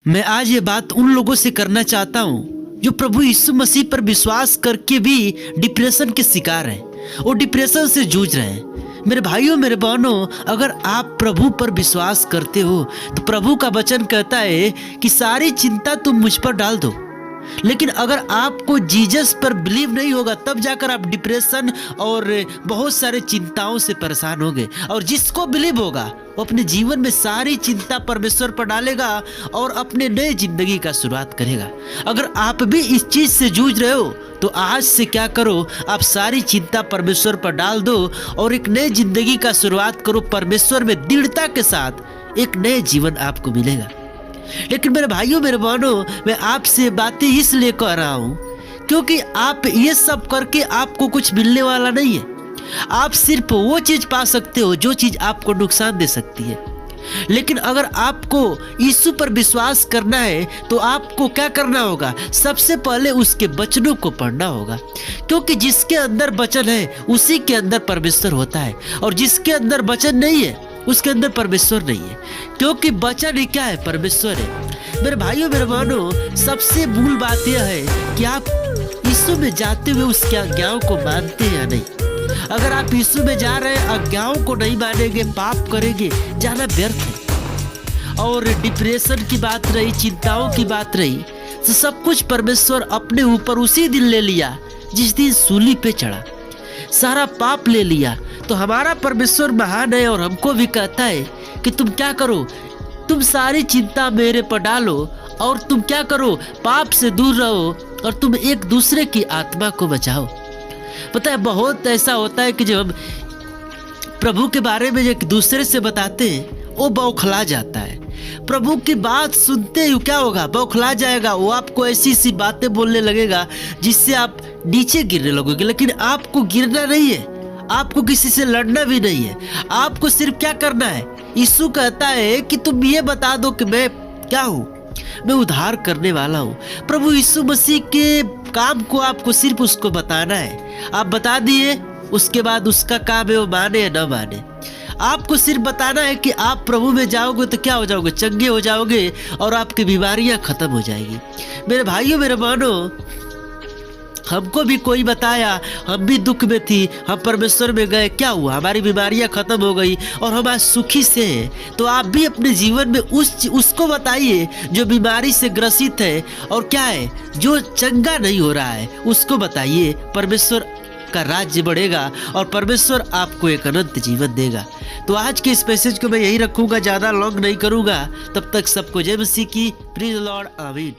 मैं आज ये बात उन लोगों से करना चाहता हूँ जो प्रभु यीशु मसीह पर विश्वास करके भी डिप्रेशन के शिकार हैं और डिप्रेशन से जूझ रहे हैं। मेरे भाइयों मेरे बहनों, अगर आप प्रभु पर विश्वास करते हो तो प्रभु का वचन कहता है कि सारी चिंता तुम मुझ पर डाल दो। लेकिन अगर आपको जीसस पर बिलीव नहीं होगा तब जाकर आप डिप्रेशन और बहुत सारे चिंताओं से परेशान होंगे। और जिसको बिलीव होगा वो अपने जीवन में सारी चिंता परमेश्वर पर डालेगा और अपने नए जिंदगी का शुरुआत करेगा। अगर आप भी इस चीज से जूझ रहे हो तो आज से क्या करो, आप सारी चिंता परमेश्वर पर डाल दो और एक नए जिंदगी का शुरुआत करो। परमेश्वर में दृढ़ता के साथ एक नए जीवन आपको मिलेगा। लेकिन मेरे भाइयों मेरे बहनों, मैं आपसे बातें इसलिए कह रहा हूँ क्योंकि आप ये सब करके आपको कुछ मिलने वाला नहीं है। आप सिर्फ वो चीज पा सकते हो जो चीज आपको नुकसान दे सकती है। लेकिन अगर आपको यीशु पर विश्वास करना है तो आपको क्या करना होगा, सबसे पहले उसके वचनों को पढ़ना होगा। क्योंकि जिसके अंदर वचन है उसी के अंदर परमेश्वर होता है, और जिसके अंदर वचन नहीं है उसके अंदर परमेश्वर नहीं है। क्योंकि वचन ही क्या है, परमेश्वर है। मेरे भाइयों मेरे बहनों, सबसे मूल बात यह है कि आप यीशु में जाते हुए उसके आज्ञाओं को मानते हैं या नहीं। अगर आप यीशु में जा रहे हैं, आज्ञाओं को नहीं मानेंगे, पाप करेंगे, जाना व्यर्थ है। और डिप्रेशन की बात रही, चिंताओं की बात रही, तो सब कुछ परमेश्वर अपने ऊपर उसी दिन ले लिया जिस दिन सूली पे चढ़ा। सारा पाप ले लिया। तो हमारा परमेश्वर महान है और हमको भी कहता है कि तुम क्या करो, तुम सारी चिंता मेरे पर डालो और तुम क्या करो, पाप से दूर रहो और तुम एक दूसरे की आत्मा को बचाओ। पता है, बहुत ऐसा होता है कि जब हम प्रभु के बारे में एक दूसरे से बताते हैं वो बौखला जाता है। प्रभु की बात सुनते ही क्या होगा, बौखला जाएगा। वो आपको ऐसी सी बातें बोलने लगेगा जिससे आप नीचे गिरने लगोगे। लेकिन आपको गिरना नहीं है, आपको किसी से लड़ना भी नहीं है। आपको सिर्फ क्या करना है, यीशु कहता है कि तुम ये बता दो कि मैं क्या हूँ, मैं उद्धार करने वाला हूँ। प्रभु यीशु मसीह के काम को आपको सिर्फ उसको बताना है। आप बता दिए, उसके बाद उसका काम है वो माने या न माने। आपको सिर्फ बताना है कि आप प्रभु में जाओगे तो क्या हो जाओगे, चंगे हो जाओगे और आपकी बीमारियां खत्म हो जाएगी। मेरे भाइयों मेरे बहनों, हमको भी कोई बताया, हम भी दुख में थी, हम परमेश्वर में गए, क्या हुआ, हमारी बीमारियां खत्म हो गई और हम आज सुखी से हैं। तो आप भी अपने जीवन में उसको बताइए जो बीमारी से ग्रसित है और क्या है, जो चंगा नहीं हो रहा है, उसको बताइए। परमेश्वर का राज्य बढ़ेगा और परमेश्वर आपको एक अनंत जीवन देगा। तो आज के इस मैसेज को मैं यही रखूंगा, ज़्यादा लॉन्ग नहीं करूंगा। तब तक सबको जय मसीह की, प्रेज़ द लॉर्ड, आमीन।